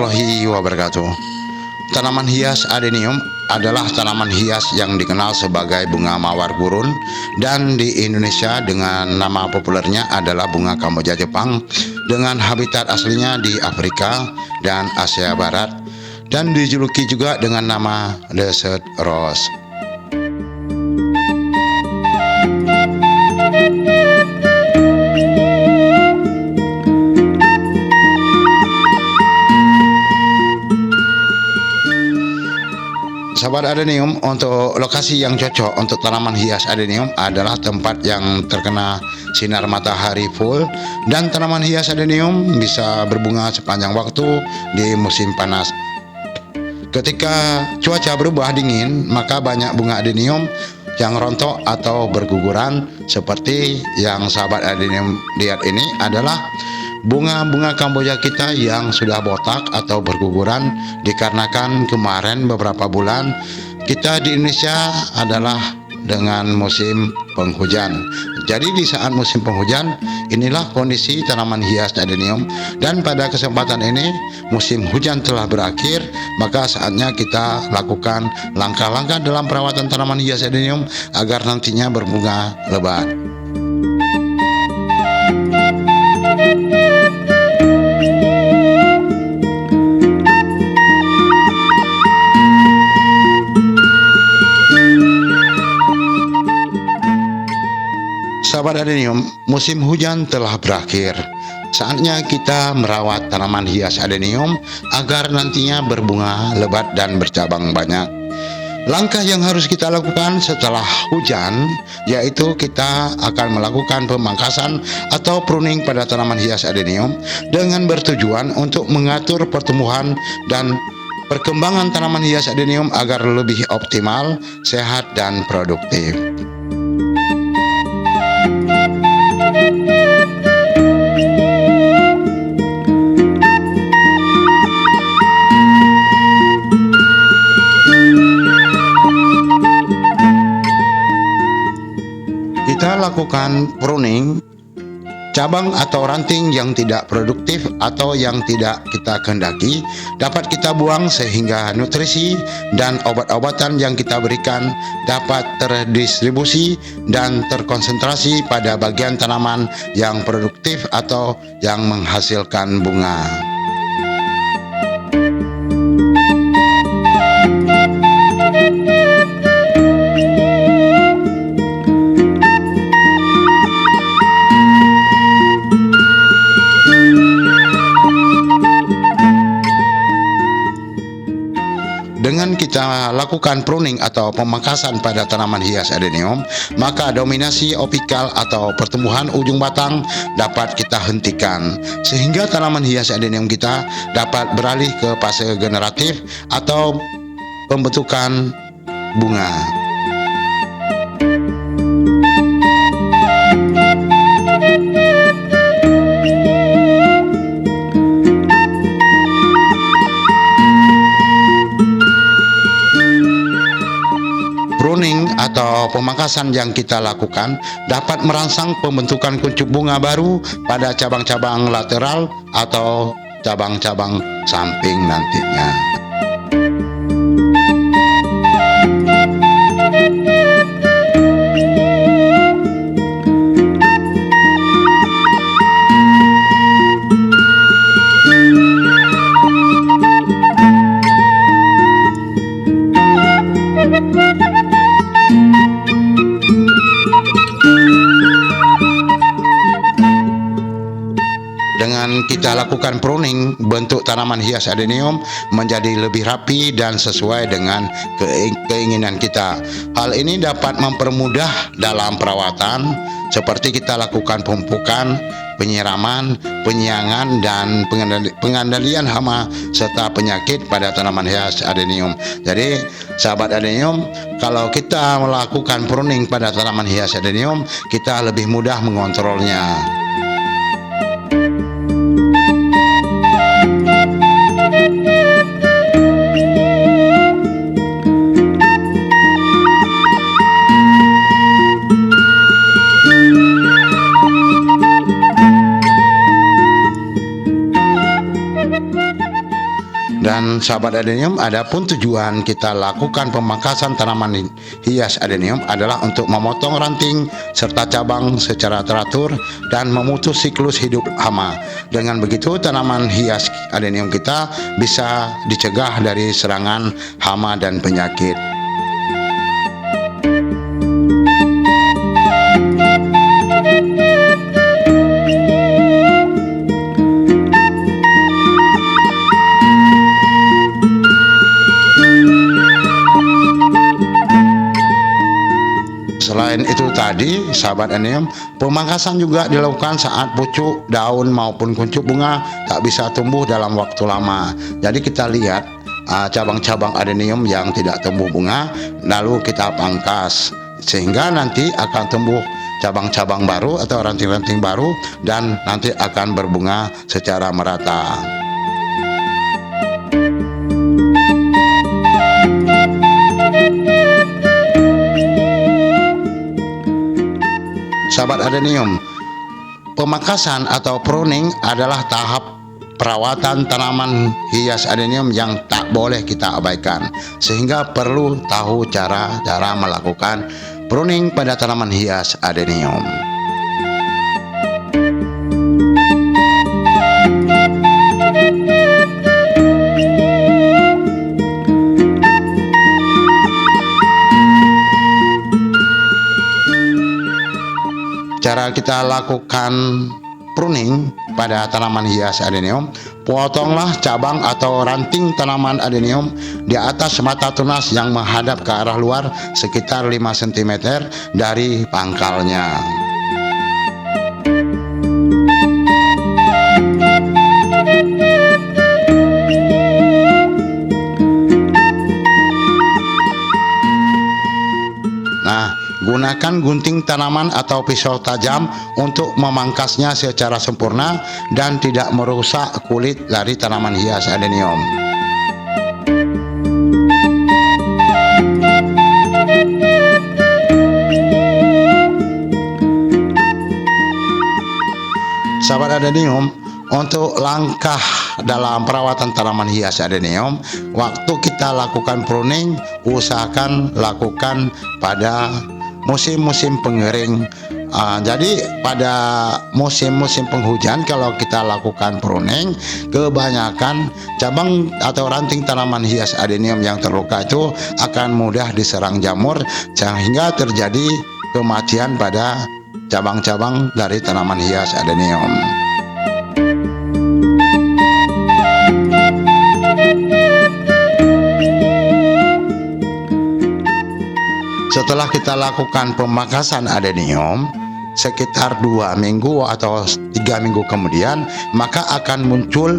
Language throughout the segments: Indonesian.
warahmatullahi wabarakatuh. Tanaman hias adenium adalah tanaman hias yang dikenal sebagai bunga mawar gurun, dan di Indonesia dengan nama populernya adalah bunga Kamboja Jepang, dengan habitat aslinya di Afrika dan Asia Barat, dan dijuluki juga dengan nama Desert Rose. Sahabat adenium, untuk lokasi yang cocok untuk tanaman hias adenium adalah tempat yang terkena sinar matahari full, dan tanaman hias adenium bisa berbunga sepanjang waktu di musim panas. Ketika cuaca berubah dingin, maka banyak bunga adenium yang rontok atau berguguran. Seperti yang sahabat adenium lihat ini adalah bunga-bunga Kamboja kita yang sudah botak atau berguguran dikarenakan kemarin beberapa bulan kita di Indonesia adalah dengan musim penghujan. Jadi di saat musim penghujan inilah kondisi tanaman hias adenium, dan pada kesempatan ini musim hujan telah berakhir, maka saatnya kita lakukan langkah-langkah dalam perawatan tanaman hias adenium agar nantinya berbunga lebat. Sahabat adenium, musim hujan telah berakhir. Saatnya kita merawat tanaman hias adenium agar nantinya berbunga lebat dan bercabang banyak. Langkah yang harus kita lakukan setelah hujan yaitu kita akan melakukan pemangkasan atau pruning pada tanaman hias adenium dengan bertujuan untuk mengatur pertumbuhan dan perkembangan tanaman hias adenium agar lebih optimal, sehat, dan produktif. Kita lakukan pruning cabang atau ranting yang tidak produktif atau yang tidak kita kehendaki dapat kita buang, sehingga nutrisi dan obat-obatan yang kita berikan dapat terdistribusi dan terkonsentrasi pada bagian tanaman yang produktif atau yang menghasilkan bunga. Dengan kita lakukan pruning atau pemangkasan pada tanaman hias adenium, maka dominasi opikal atau pertumbuhan ujung batang dapat kita hentikan, sehingga tanaman hias adenium kita dapat beralih ke fase generatif atau pembentukan bunga. Pruning atau pemangkasan yang kita lakukan dapat merangsang pembentukan kuncup bunga baru pada cabang-cabang lateral atau cabang-cabang samping nantinya. Dengan kita lakukan pruning, bentuk tanaman hias adenium menjadi lebih rapi dan sesuai dengan keinginan kita. Hal ini dapat mempermudah dalam perawatan, seperti kita lakukan pemupukan, penyiraman, penyiangan, dan pengendalian hama serta penyakit pada tanaman hias adenium. Jadi sahabat adenium, kalau kita melakukan pruning pada tanaman hias adenium, kita lebih mudah mengontrolnya. Dan sahabat adenium, adapun tujuan kita lakukan pemangkasan tanaman hias adenium adalah untuk memotong ranting serta cabang secara teratur dan memutus siklus hidup hama. Dengan begitu tanaman hias adenium kita bisa dicegah dari serangan hama dan penyakit. Selain itu tadi, sahabat adenium, pemangkasan juga dilakukan saat pucuk, daun maupun kuncup bunga tak bisa tumbuh dalam waktu lama. Jadi kita lihat cabang-cabang adenium yang tidak tumbuh bunga, lalu kita pangkas sehingga nanti akan tumbuh cabang-cabang baru atau ranting-ranting baru dan nanti akan berbunga secara merata. Sahabat adenium, pemangkasan atau pruning adalah tahap perawatan tanaman hias adenium yang tak boleh kita abaikan, sehingga perlu tahu cara melakukan pruning pada tanaman hias adenium. Cara kita lakukan pruning pada tanaman hias adenium, potonglah cabang atau ranting tanaman adenium di atas mata tunas yang menghadap ke arah luar sekitar 5 cm dari pangkalnya. Nah, gunakan gunting tanaman atau pisau tajam untuk memangkasnya secara sempurna dan tidak merusak kulit dari tanaman hias adenium. Sahabat adenium, untuk langkah dalam perawatan tanaman hias adenium, waktu kita lakukan pruning, usahakan lakukan pada musim-musim pengering. Jadi pada musim-musim penghujan kalau kita lakukan pruning, kebanyakan cabang atau ranting tanaman hias adenium yang terluka itu akan mudah diserang jamur sehingga terjadi kematian pada cabang-cabang dari tanaman hias adenium. Setelah kita lakukan pemangkasan adenium sekitar 2 minggu atau 3 minggu kemudian, maka akan muncul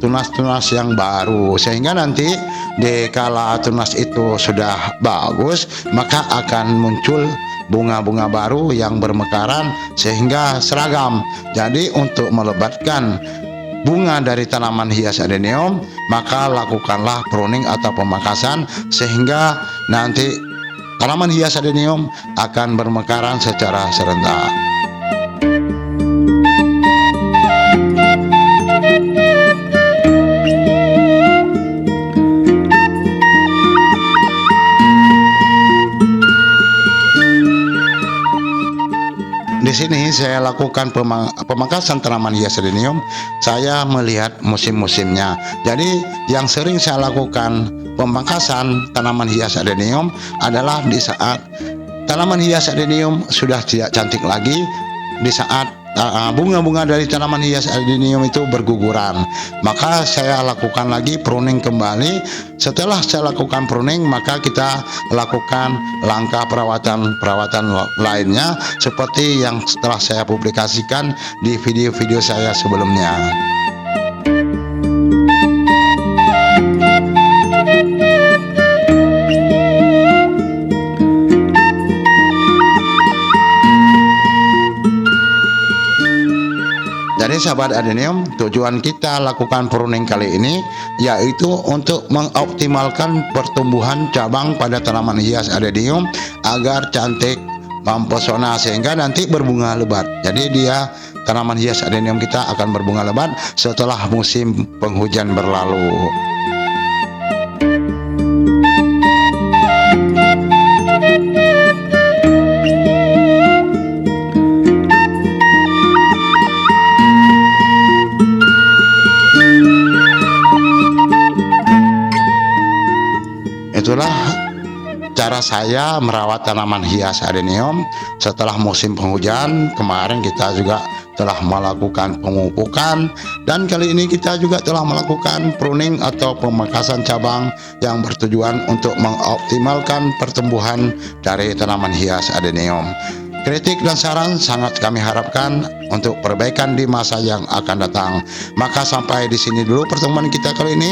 tunas-tunas yang baru, sehingga nanti dikala tunas itu sudah bagus, maka akan muncul bunga-bunga baru yang bermekaran sehingga seragam. Jadi untuk melebatkan bunga dari tanaman hias adenium, maka lakukanlah pruning atau pemangkasan sehingga nanti tanaman hias adenium akan bermekaran secara serentak. Di sini saya lakukan pemangkasan tanaman hias adenium, saya melihat musim-musimnya. Jadi yang sering saya lakukan pemangkasan tanaman hias adenium adalah di saat tanaman hias adenium sudah tidak cantik lagi, di saat bunga-bunga dari tanaman hias adenium itu berguguran, maka saya lakukan lagi pruning kembali. Setelah saya lakukan pruning, maka kita lakukan langkah perawatan lainnya seperti yang setelah saya publikasikan di video-video saya sebelumnya. Jadi sahabat adenium, tujuan kita lakukan pruning kali ini yaitu untuk mengoptimalkan pertumbuhan cabang pada tanaman hias adenium agar cantik, mempesona, sehingga nanti berbunga lebat. Jadi tanaman hias adenium kita akan berbunga lebat setelah musim penghujan berlalu. itulah cara saya merawat tanaman hias adenium setelah musim penghujan. Kemarin kita juga telah melakukan pemupukan, dan kali ini kita juga telah melakukan pruning atau pemangkasan cabang yang bertujuan untuk mengoptimalkan pertumbuhan dari tanaman hias adenium. Kritik dan saran sangat kami harapkan untuk perbaikan di masa yang akan datang. Maka sampai di sini dulu pertemuan kita kali ini,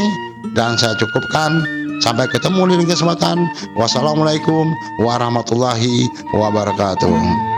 dan saya cukupkan. Sampai ketemu di lain kesempatan. Wassalamualaikum warahmatullahi wabarakatuh.